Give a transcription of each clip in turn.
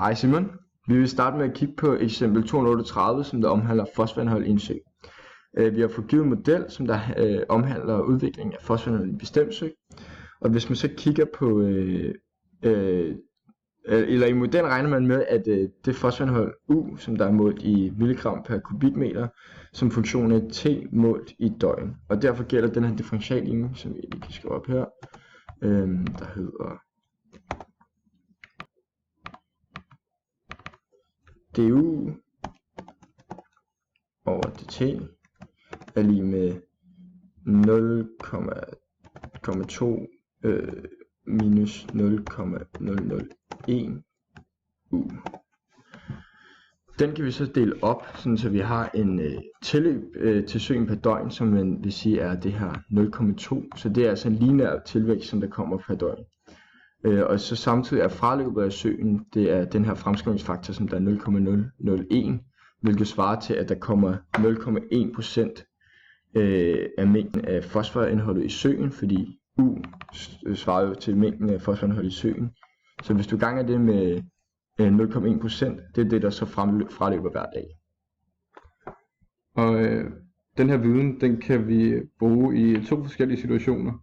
Hej Simon. Vi vil starte med at kigge på eksempel 238, som der omhandler fosforindhold i en sø. Vi har fået givet en model, som der omhandler udvikling af fosforindhold i en bestemt sø. Og hvis man så kigger på, eller i modellen regner man med, at det fosforindhold U, som der er målt i milligram per kubikmeter, som funktion af T målt i døgn. Og derfor gælder den her differentialligning, som vi lige kan skrive op her, der hedder du over dt er lige med 0,2 minus 0,001 u. Den kan vi så dele op, sådan så vi har en tilløb til søen per døgn, som man vil sige er det her 0,2. Så det er altså en lineær tilvækst, som der kommer per døgn. Og så samtidig er fraløbet af søen, det er den her fremskrivningsfaktor, som der er 0,001, hvilket svarer til, at der kommer 0,1% af mængden af fosforindholdet i søen, fordi U svarer jo til mængden af fosforindhold i søen. Så hvis du ganger det med 0,1%, det er det, der så fraløber hver dag. Og den her viden, den kan vi bruge i to forskellige situationer.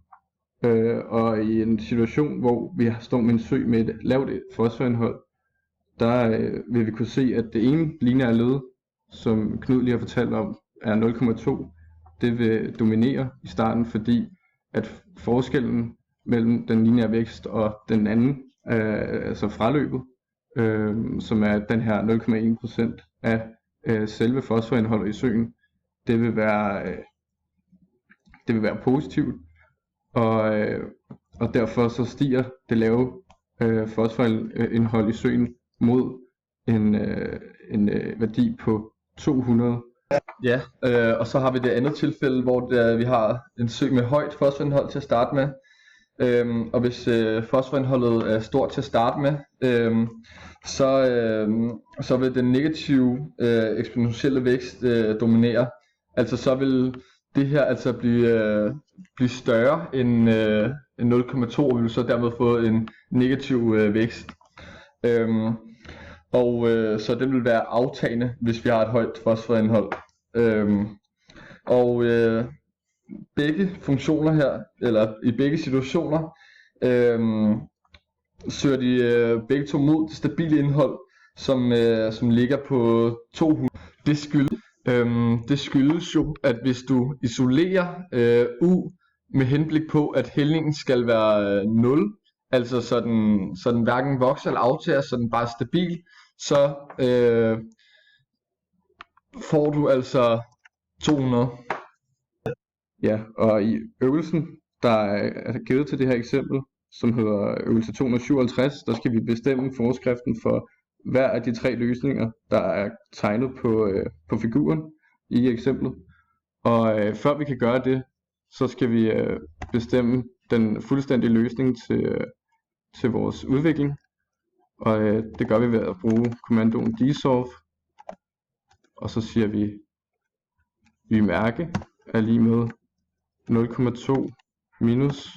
Og i en situation, hvor vi står med en sø med et lavt fosforindhold, der vil vi kunne se, at det ene lineære led, som Knud lige har fortalt om, er 0,2. Det vil dominere i starten, fordi at forskellen mellem den lineære vækst og den anden, altså fraløbet, som er den her 0,1% af selve fosforindholdet i søen, det vil være positivt. Og derfor så stiger det lave fosforindhold i søen mod en værdi på 200. Ja, og så har vi det andet tilfælde, hvor vi har en sø med højt fosforindhold til at starte med. Og hvis fosforindholdet er stort til at starte med, så vil den negative eksponentielle vækst dominere. Altså så vil det her altså blive større end 0,2, og vi vil så dermed få en negativ vækst. Så det vil være aftagende, hvis vi har et højt fosforindhold. Begge funktioner her, eller i begge situationer, søger de begge to mod det stabile indhold, som ligger på 200. Det skyldes jo, at hvis du isolerer U med henblik på, at hældningen skal være 0, altså så den hverken vokser eller aftager, så den bare er stabil, så får du altså 200. Ja, og i øvelsen, der er givet til det her eksempel, som hedder øvelse 257, der skal vi bestemme forskriften for hver af de tre løsninger, der er tegnet på figuren i eksemplet. Og før vi kan gøre det, så skal vi bestemme den fuldstændige løsning til vores udvikling. Og det gør vi ved at bruge kommandoen dsolve. Og så siger vi y-mærke er lige med 0,2 minus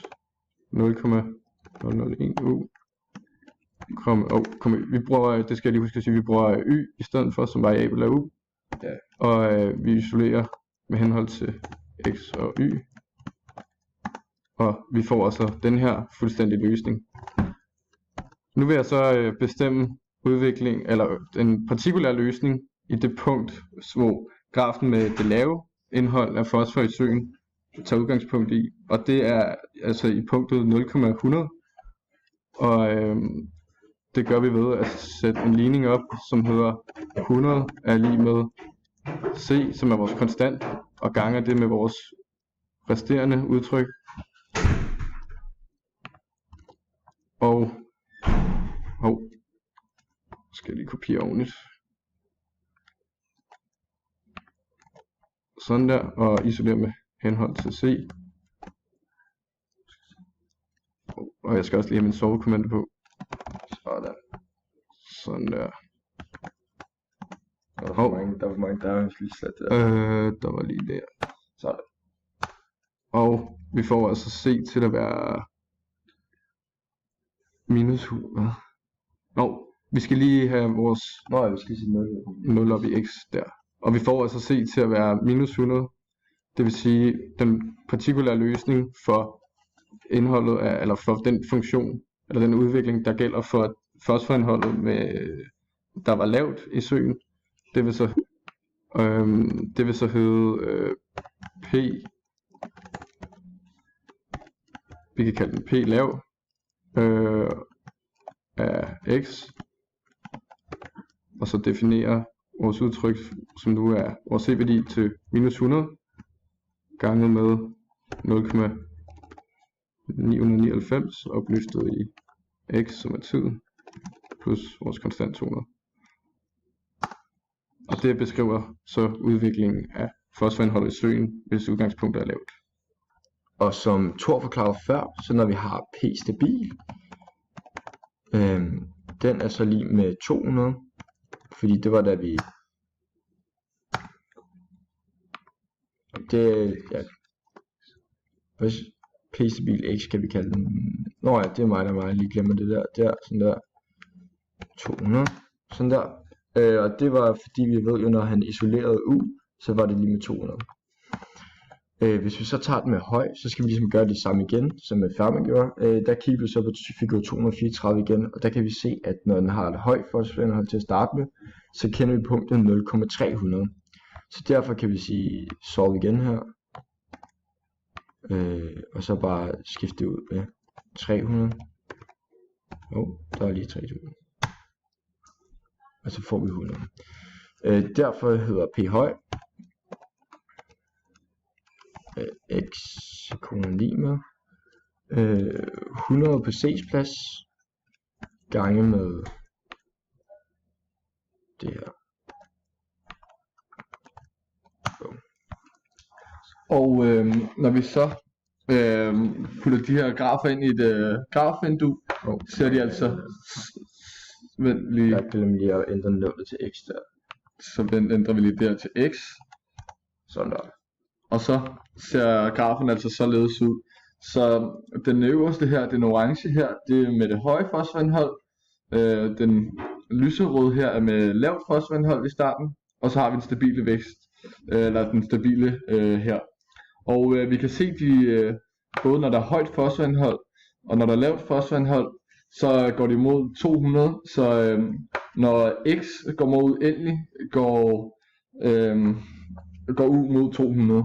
0,001 u. Vi bruger, det skal jeg lige huske at sige, vi bruger y i stedet for som variabel af u. Ja. Og vi isolerer med henhold til x og y. Og vi får altså den her fuldstændige løsning. Nu vil jeg så bestemme udvikling, eller en partikulær løsning i det punkt, hvor grafen med det lave indhold af fosfor i søen tager udgangspunkt i. Og det er altså i punktet 0,100. Og det gør vi ved at sætte en ligning op, som hedder 100 er lige med c, som er vores konstant, og ganger det med vores resterende udtryk. Og skal jeg lige kopiere ordentligt. Sådan der, og isolere med henhold til c. Og jeg skal også lige have min sovekommando på. Sådan der. Der var lige slet der. Der var lige der. Sådan. Og vi får altså c til at være minus 100. Vi skal lige have vores Nå ja, vi skal sige 0. 0 op i x der. Og vi får altså c til at være minus 100. Det vil sige, den partikulære løsning for indholdet af, eller for den funktion, eller den udvikling, der gælder for fosforindholdet, der var lavt i søen, det vil så hedde p, vi kan kalde den p lav, af x, og så definere vores udtryk, som nu er vores c-værdi til minus 100, ganget med 0,999 opløftet i x, som er tiden, plus vores konstant 200. Og det beskriver så udviklingen af fosforindholdet i søen, hvis udgangspunktet er lavt. Og som Thor forklarede før, så når vi har p stabil, den er så lige med 200, fordi det var da vi ja, p stabil x kan vi kalde den. Nå ja, det er mig der lige glemmer det der, sådan der, 200, sådan der. Og det var fordi vi ved jo, når han isolerede u, så var det lige med 200. Hvis vi så tager den med høj, så skal vi ligesom gøre det samme igen, som med Fermat gjorde. Der kigger vi så på figur 234 igen, og der kan vi se, at når den har et højt fosforindhold til at starte med, så kender vi punktet 0,300. Så derfor kan vi sige solve igen her, og så bare skifte det ud med 300. Der er lige 3000. Og så får vi 100. Derfor hedder p høj x lige med 100 på C's plads gange med det her. Og når vi så putter de her grafer ind i et grafvindue, så er de altså vent lige. Jeg glemmer lige at ændre nullet til x der. Så ændrer vi lige der til x. Sådan der. Og så ser grafen altså således ud. Så den øverste her, den orange her, det er med det høje fosforindhold. Den lyserøde her er med lavt fosforindhold i starten. Og så har vi den stabile vækst, eller den stabile her. Og vi kan se, både når der er højt fosforindhold, og når der er lavt fosforindhold, så går det imod 200. Så når x går mod uendelig, går u mod 200.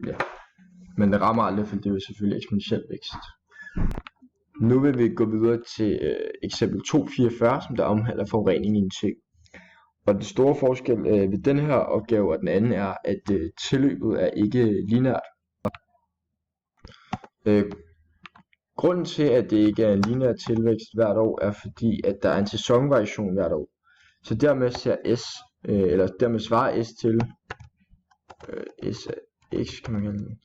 Ja, men det rammer aldrig, for det er jo selvfølgelig eksponentiel vækst. Nu vil vi gå videre til eksempel 244, som der omhandler forurening i en sø. Og den store forskel ved den her opgave og den anden er, at tilløbet er ikke lineært. Grunden til, at det ikke er en lineær tilvækst hvert år, er fordi, at der er en sæsonvariation hvert år. Så dermed ser S, eller dermed svarer S til S af x, kan man kalde den,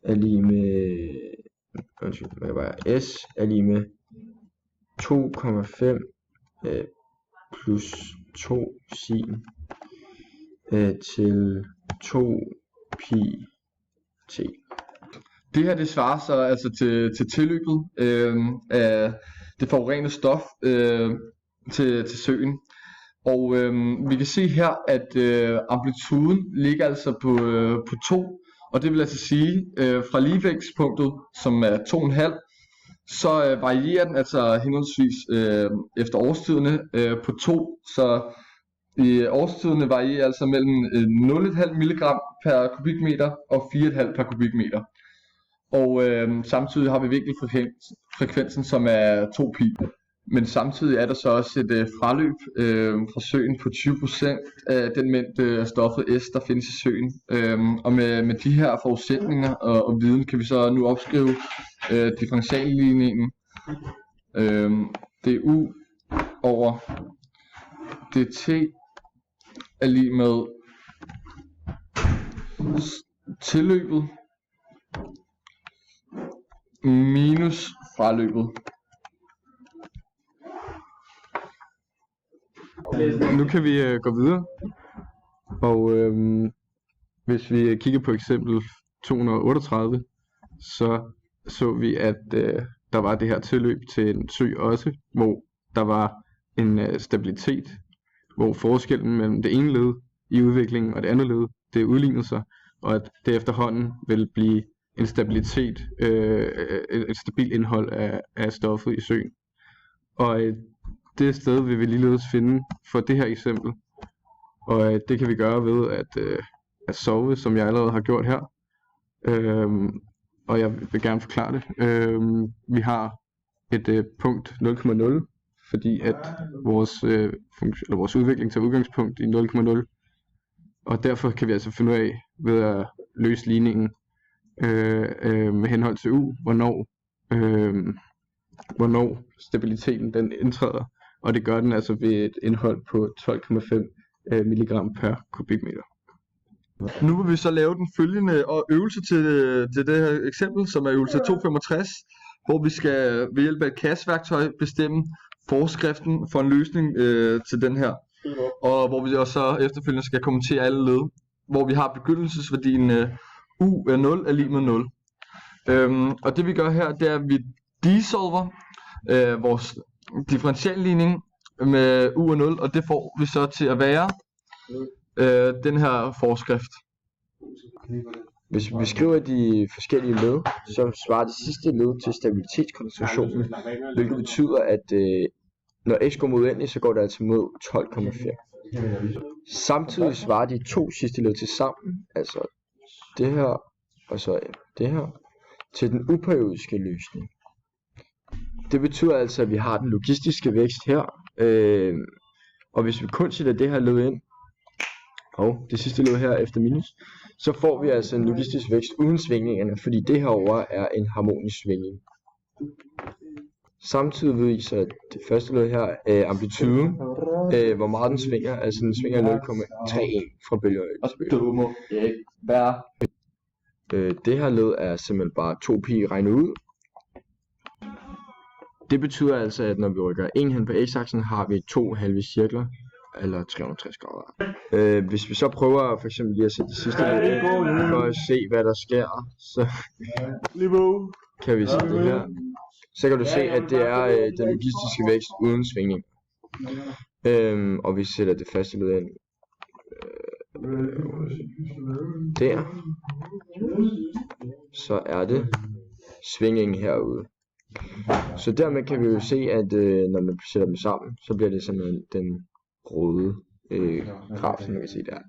er lige med, S er lige med 2,5 plus 2 sin til 2 pi t. Det her det svarer så altså til tilløbet af det forurenede stof til søen. Og vi kan se her, at amplituden ligger altså på 2, og det vil altså sige, fra ligevægtspunktet, som er 2,5, så varierer den altså henholdsvis efter årstiderne på 2, så i årstiderne varierer altså mellem 0,5 mg per kubikmeter og 4,5 per kubikmeter. Og samtidig har vi vinkelfrekvensen, som er 2 pi. Men samtidig er der så også et fraløb fra søen på 20% af den mængde af stoffet S, der findes i søen. Og med de her forudsætninger og viden kan vi så nu opskrive differentialligningen. Det U over dt er lige med tilløbet minus fraløbet. Nu kan vi gå videre, og hvis vi kigger på eksempel 238, så vi, at der var det her tilløb til en sø også, hvor der var en stabilitet, hvor forskellen mellem det ene led i udviklingen og det andet led, det udligner sig, og at det efterhånden vil blive en stabilitet, et stabilt indhold af stoffet i søen. Og det sted vil vi ligeledes finde for det her eksempel, og det kan vi gøre ved at sove, som jeg allerede har gjort her. Og jeg vil gerne forklare det. Vi har et punkt 0,0, fordi at vores udvikling tager udgangspunkt i 0,0, og derfor kan vi altså finde ud af ved at løse ligningen med henhold til u, hvornår stabiliteten den indtræder, og det gør den altså ved et indhold på 12,5 mg per kubikmeter. Nu vil vi så lave den følgende øvelse til det her eksempel, som er øvelse 265, hvor vi skal ved hjælp af et CAS-værktøj bestemme forskriften for en løsning til den her. Og hvor vi også efterfølgende skal kommentere alle led, hvor vi har begyndelsesværdien u er 0 er lig med 0. Og det vi gør her, det er, at vi desolver vores differentialligning med u er 0, og det får vi så til at være den her forskrift. Hvis vi beskriver de forskellige led, så svarer det sidste led til stabilitetskoncentrationen, hvilket betyder, at når x går mod uendelig, så går det altså mod 12,5. Samtidig svarer de to sidste led til sammen, altså det her og så det her, til den uperiodiske løsning. Det betyder altså, at vi har den logistiske vækst her, og hvis vi kun sætter det her led ind, og det sidste led her efter minus, så får vi altså en logistisk vækst uden svingningerne, fordi det herovre er en harmonisk svingning. Samtidig viser det første led her amplituden, hvor meget den svinger, altså den svinger 0,31 fra bølgeøje til bølgeøje. Det her led er simpelthen bare 2pi regnet ud. Det betyder altså, at når vi rykker en hen på x-aksen, har vi 2 halve cirkler, eller 360 grader. Hvis vi så prøver for eksempel lige at sætte det sidste led ind, for at se hvad der sker, så kan vi se det her. Så kan du se, at det er den logistiske vækst uden svingning. Og vi sætter det første led ind der. Så er det svingningen herude. Så dermed kan vi jo se, at når man sætter dem sammen, så bliver det sådan den røde graf, som man kan se der.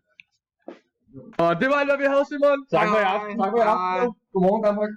Og det var alt, hvad vi havde, Simon. Tak for i aften. Tak for i aften. Godmorgen, Danmark.